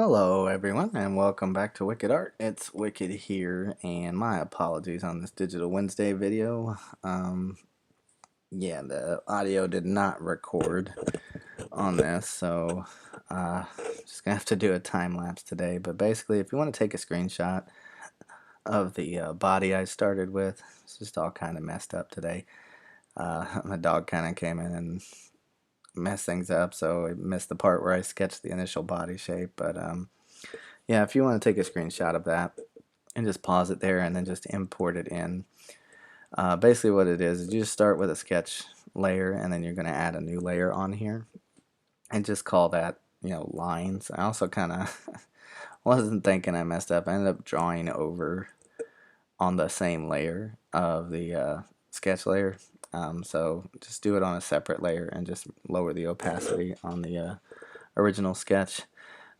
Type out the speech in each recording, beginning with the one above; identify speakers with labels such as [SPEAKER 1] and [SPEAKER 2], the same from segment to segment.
[SPEAKER 1] Hello, everyone, and welcome back to Wicked Art. It's Wicked here, and my apologies on this Digital Wednesday video. Yeah, the audio did not record on this, so just gonna have to do a time lapse today. But basically, if you want to take a screenshot of the body I started with, it's just all kind of messed up today. My dog kind of came in and messed things up, so I missed the part where I sketched the initial body shape, but yeah, if you want to take a screenshot of that and just pause it there and then just import it in. Basically what it is you just start with a sketch layer and then you're going to add a new layer on here and just call that, lines. I also kind of wasn't thinking I messed up. I ended up drawing over on the same layer of the sketch layer. So just do it on a separate layer and just lower the opacity on the original sketch.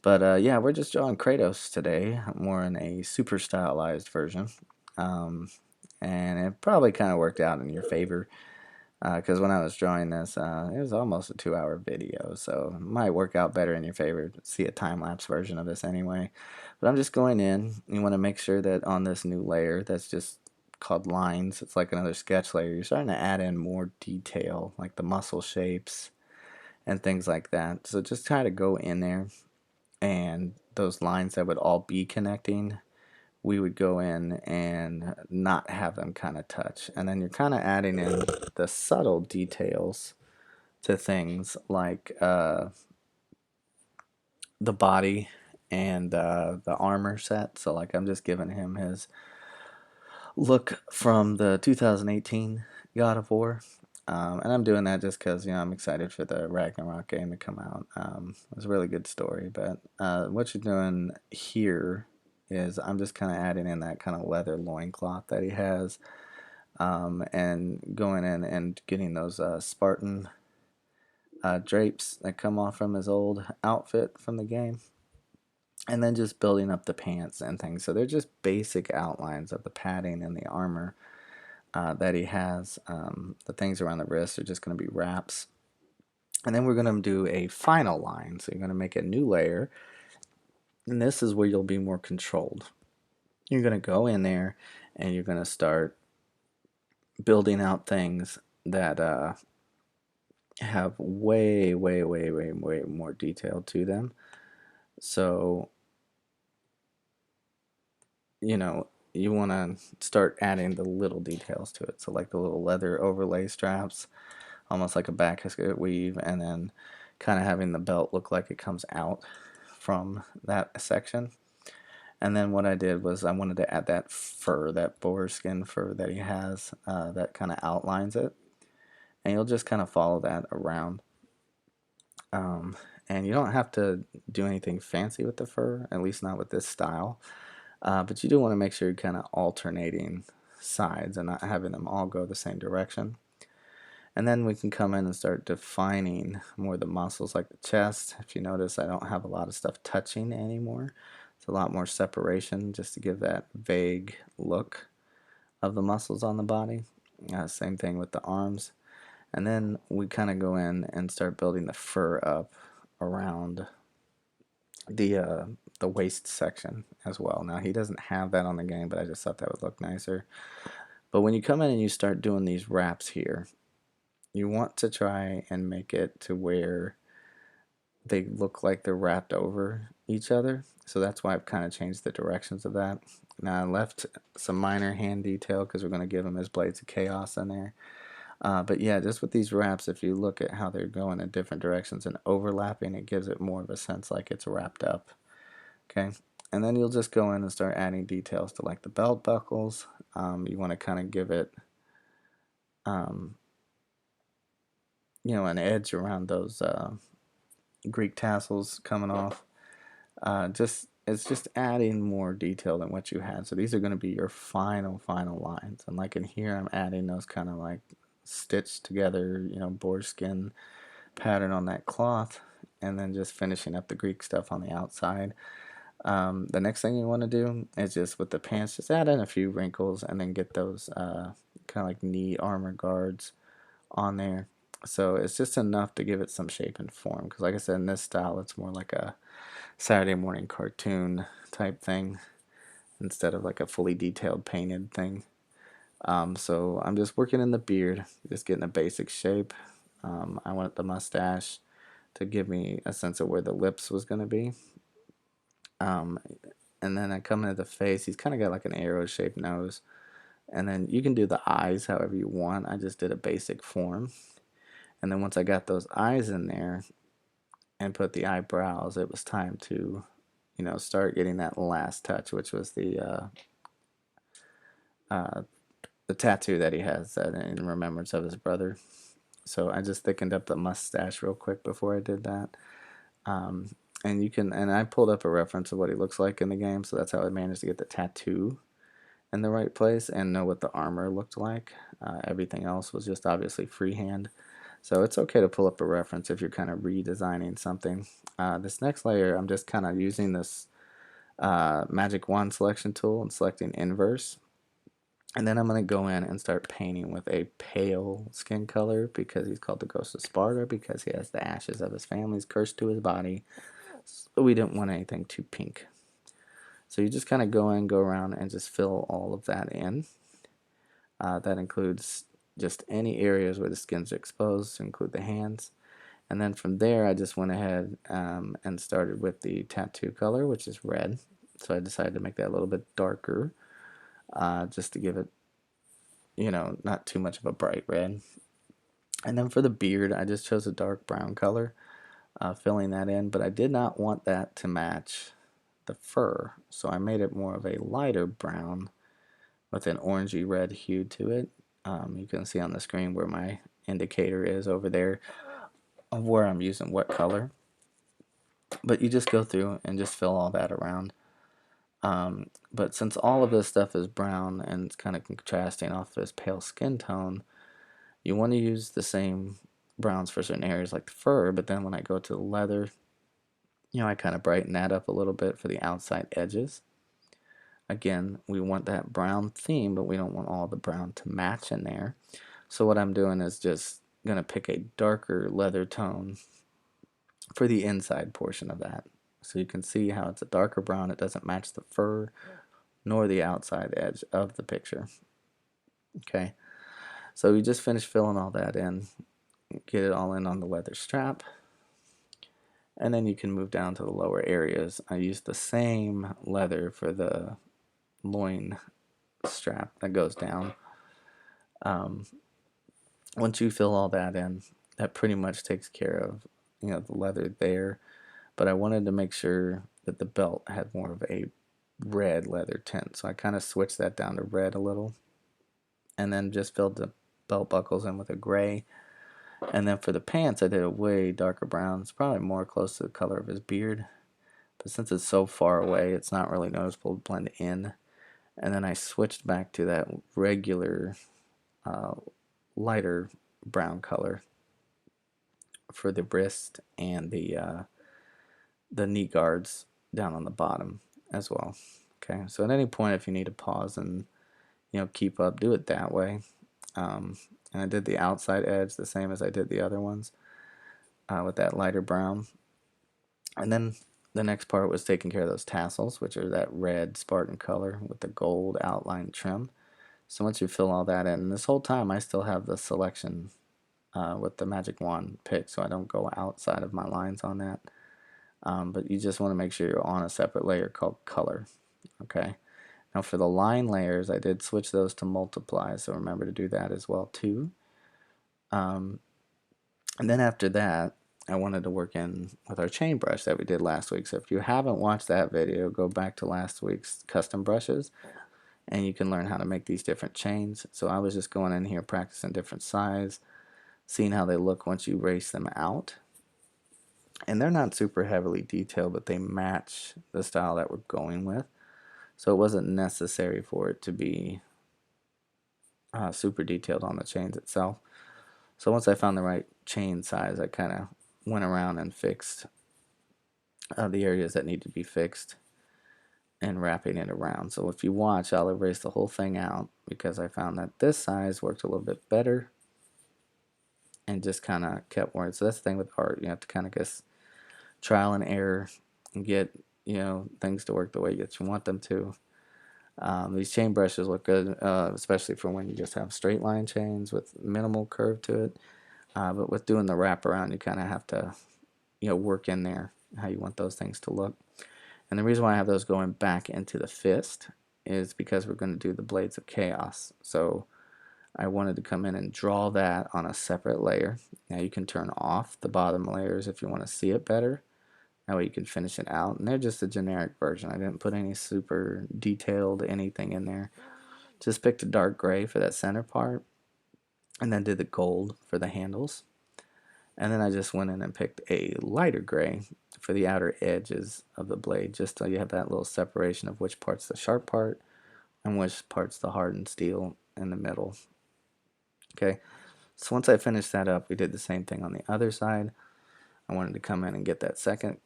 [SPEAKER 1] But yeah, we're just drawing Kratos today, more in a super stylized version. Um, and it probably kind of worked out in your favor because when I was drawing this, it was almost a 2-hour video, so it might work out better in your favor to see a time-lapse version of this anyway. But I'm just going in. You want to make sure that on this new layer that's just called lines, it's like another sketch layer, you're starting to add in more detail, like the muscle shapes and things like that. So just try to go in there and those lines that would all be connecting, we would go in and not have them kind of touch. And then you're kind of adding in the subtle details to things like the body and the armor set. So like I'm just giving him his look from the 2018 God of War. And I'm doing that just because I'm excited for the Ragnarok game to come out. It was a really good story, but what you're doing here is I'm just kind of adding in that kind of leather loincloth that he has, and going in and getting those Spartan drapes that come off from his old outfit from the game, and then just building up the pants and things. So they're just basic outlines of the padding and the armor that he has. The things around the wrist are just going to be wraps. And then we're going to do a final line. So you're going to make a new layer. And this is where you'll be more controlled. You're going to go in there and you're going to start building out things that have way, way, way, way, way more detail to them. So, you want to start adding the little details to it. So, like the little leather overlay straps, almost like a basket weave, and then kind of having the belt look like it comes out from that section. And then what I did was I wanted to add that fur, that boar skin fur that he has, that kind of outlines it. And you'll just kind of follow that around. Um, and you don't have to do anything fancy with the fur, at least not with this style. But you do want to make sure you're kind of alternating sides and not having them all go the same direction. And then we can come in and start defining more of the muscles like the chest. If you notice, I don't have a lot of stuff touching anymore. It's a lot more separation just to give that vague look of the muscles on the body. Same thing with the arms. And then we kind of go in and start building the fur up around the waist section as well. Now he doesn't have that on the game, but I just thought that would look nicer. But when you come in and you start doing these wraps here, you want to try and make it to where they look like they're wrapped over each other. So that's why I've kind of changed the directions of that. Now I left some minor hand detail because we're going to give him his Blades of Chaos in there. But yeah, just with these wraps, if you look at how they're going in different directions and overlapping, it gives it more of a sense like it's wrapped up. Okay, and then you'll just go in and start adding details to like the belt buckles. You want to kind of give it, um, an edge around those Greek tassels coming off. It's just adding more detail than what you had. So these are going to be your final lines. And like in here, I'm adding those kind of like stitched together, boar skin pattern on that cloth, and then just finishing up the Greek stuff on the outside. The next thing you want to do is just with the pants, just add in a few wrinkles and then get those kind of like knee armor guards on there. So it's just enough to give it some shape and form. Because like I said, in this style, it's more like a Saturday morning cartoon type thing instead of like a fully detailed painted thing. So I'm just working in the beard, just getting a basic shape. I want the mustache to give me a sense of where the lips was going to be. Um, and then I come into the face. He's kind of got like an arrow shaped nose. And then you can do the eyes however you want. I just did a basic form. And then once I got those eyes in there and put the eyebrows, it was time to, start getting that last touch, which was uh, the tattoo that he has that in remembrance of his brother. So I just thickened up the mustache real quick before I did that. Um, and I pulled up a reference of what he looks like in the game, so that's how I managed to get the tattoo in the right place and know what the armor looked like. Everything else was just obviously freehand. So it's okay to pull up a reference if you're kind of redesigning something. This next layer, I'm just kind of using this magic wand selection tool and selecting inverse. And then I'm going to go in and start painting with a pale skin color because he's called the Ghost of Sparta because he has the ashes of his family's cursed to his body. So we didn't want anything too pink. So you just kind of go in, go around, and just fill all of that in. That includes just any areas where the skin's exposed, to include the hands. And then from there, I just went ahead and started with the tattoo color, which is red. So I decided to make that a little bit darker, just to give it, not too much of a bright red. And then for the beard, I just chose a dark brown color, filling that in. But I did not want that to match the fur, so I made it more of a lighter brown with an orangey red hue to it. You can see on the screen where my indicator is over there of where I'm using what color. But you just go through and just fill all that around. But since all of this stuff is brown and it's kind of contrasting off this pale skin tone, you want to use the same browns for certain areas like the fur, but then when I go to the leather, I kind of brighten that up a little bit for the outside edges. Again, we want that brown theme, but we don't want all the brown to match in there. So what I'm doing is just going to pick a darker leather tone for the inside portion of that. So you can see how it's a darker brown. It doesn't match the fur nor the outside edge of the picture. Okay, so we just finished filling all that in. Get it all in on the leather strap. And then you can move down to the lower areas. I used the same leather for the loin strap that goes down. Um, Once you fill all that in, that pretty much takes care of the leather there. But I wanted to make sure that the belt had more of a red leather tint, so I kind of switched that down to red a little, and then just filled the belt buckles in with a gray. And then for the pants, I did a way darker brown. It's probably more close to the color of his beard, but since it's so far away, it's not really noticeable to blend in. And then I switched back to that regular uh, lighter brown color for the wrist and the knee guards down on the bottom as well. Okay, so at any point if you need to pause and keep up, do it that way. And I did the outside edge the same as I did the other ones with that lighter brown. And then the next part was taking care of those tassels, which are that red Spartan color with the gold outline trim. So once you fill all that in, and this whole time I still have the selection with the magic wand pick, so I don't go outside of my lines on that. But you just want to make sure you're on a separate layer called color. Okay. Now for the line layers, I did switch those to multiply, so remember to do that as well too. And then after that, I wanted to work in with our chain brush that we did last week. So if you haven't watched that video, go back to last week's custom brushes and you can learn how to make these different chains. So I was just going in here practicing different size, seeing how they look once you erase them out. And they're not super heavily detailed, but they match the style that we're going with. So it wasn't necessary for it to be super detailed on the chains itself. So once I found the right chain size, I kind of went around and fixed the areas that need to be fixed and wrapping it around. So if you watch, I'll erase the whole thing out because I found that this size worked a little bit better and just kind of kept working. So that's the thing with art. You have to kind of guess trial and error and get, things to work the way that you want them to. These chain brushes look good, especially for when you just have straight line chains with minimal curve to it. But with doing the wraparound, you kind of have to, work in there how you want those things to look. And the reason why I have those going back into the fist is because we're going to do the Blades of Chaos. So I wanted to come in and draw that on a separate layer. Now you can turn off the bottom layers if you want to see it better. That way you can finish it out. And they're just a generic version. I didn't put any super detailed anything in there. Just picked a dark gray for that center part, and then did the gold for the handles. And then I just went in and picked a lighter gray for the outer edges of the blade, just so you have that little separation of which part's the sharp part and which part's the hardened steel in the middle. Okay, so once I finished that up, we did the same thing on the other side. I wanted to come in and get that second,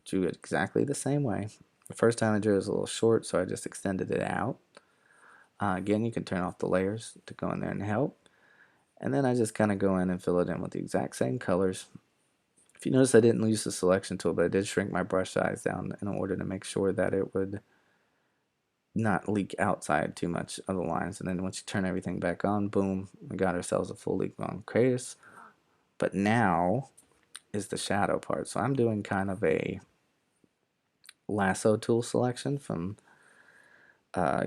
[SPEAKER 1] drew it exactly the same way. The first time I drew it was a little short, so I just extended it out. Again, you can turn off the layers to go in there and help. And then I just kind of go in and fill it in with the exact same colors. If you notice, I didn't use the selection tool, but I did shrink my brush size down in order to make sure that it would not leak outside too much of the lines. And then once you turn everything back on, boom, we got ourselves a full leak on Kratos. But now is the shadow part. So I'm doing kind of a lasso tool selection from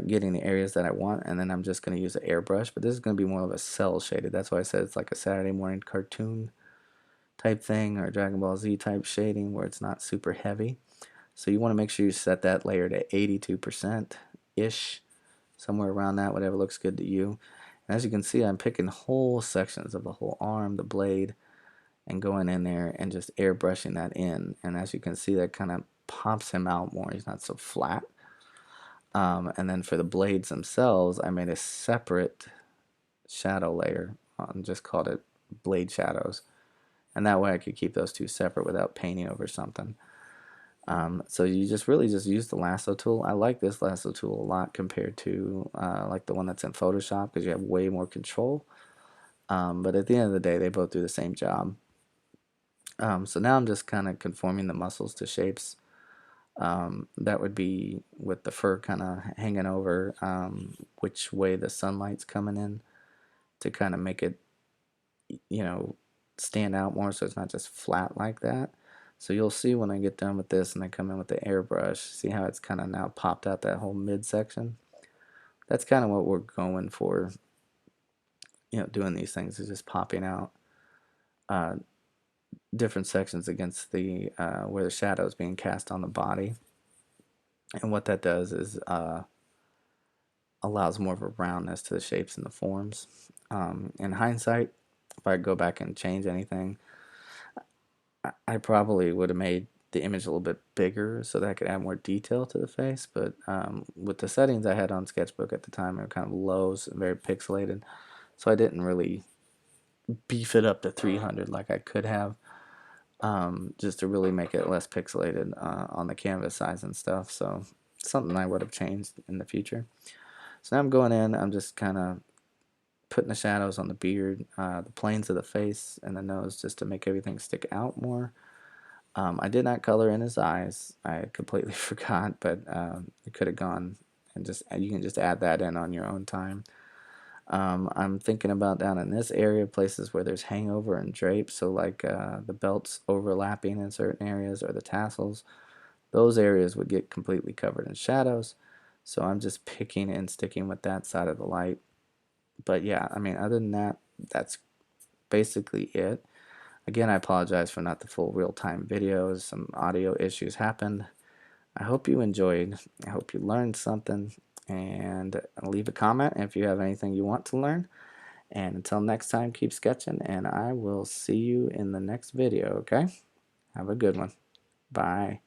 [SPEAKER 1] getting the areas that I want, and then I'm just going to use an airbrush, but this is going to be more of a cell shaded. That's why I said it's like a Saturday morning cartoon type thing or Dragon Ball Z type shading where it's not super heavy. So you want to make sure you set that layer to 82% ish, somewhere around that, whatever looks good to you. And as you can see, I'm picking whole sections of the whole arm, the blade, and going in there and just airbrushing that in. And as you can see, that kind of pops him out more. He's not so flat. And then for the blades themselves, I made a separate shadow layer and just called it blade shadows. And that way I could keep those two separate without painting over something. So you just really just use the lasso tool. I like this lasso tool a lot compared to like the one that's in Photoshop because you have way more control. But at the end of the day, they both do the same job. So now I'm just kind of conforming the muscles to shapes. That would be with the fur kind of hanging over which way the sunlight's coming in to kind of make it, stand out more so it's not just flat like that. So you'll see when I get done with this and I come in with the airbrush, see how it's kind of now popped out that whole midsection? That's kind of what we're going for, doing these things is just popping out different sections against the where the shadow is being cast on the body. And what that does is allows more of a roundness to the shapes and the forms. In hindsight, if I go back and change anything, I probably would have made the image a little bit bigger so that I could add more detail to the face. But with the settings I had on Sketchbook at the time, they were kind of low, so very pixelated. So I didn't really beef it up to 300 like I could have, just to really make it less pixelated on the canvas size and stuff. So something I would have changed in the future. So now I'm going in, I'm just kind of putting the shadows on the beard, the planes of the face, and the nose just to make everything stick out more. I did not color in his eyes. I completely forgot, but it could have gone, and you can just add that in on your own time. I'm thinking about down in this area, places where there's hangover and drape, so like the belts overlapping in certain areas or the tassels. Those areas would get completely covered in shadows. So I'm just picking and sticking with that side of the light. But yeah, I mean, other than that, that's basically it. Again, I apologize for not the full real-time videos. Some audio issues happened. I hope you enjoyed. I hope you learned something. And leave a comment if you have anything you want to learn. And until next time, keep sketching, and I will see you in the next video, okay? Have a good one. Bye.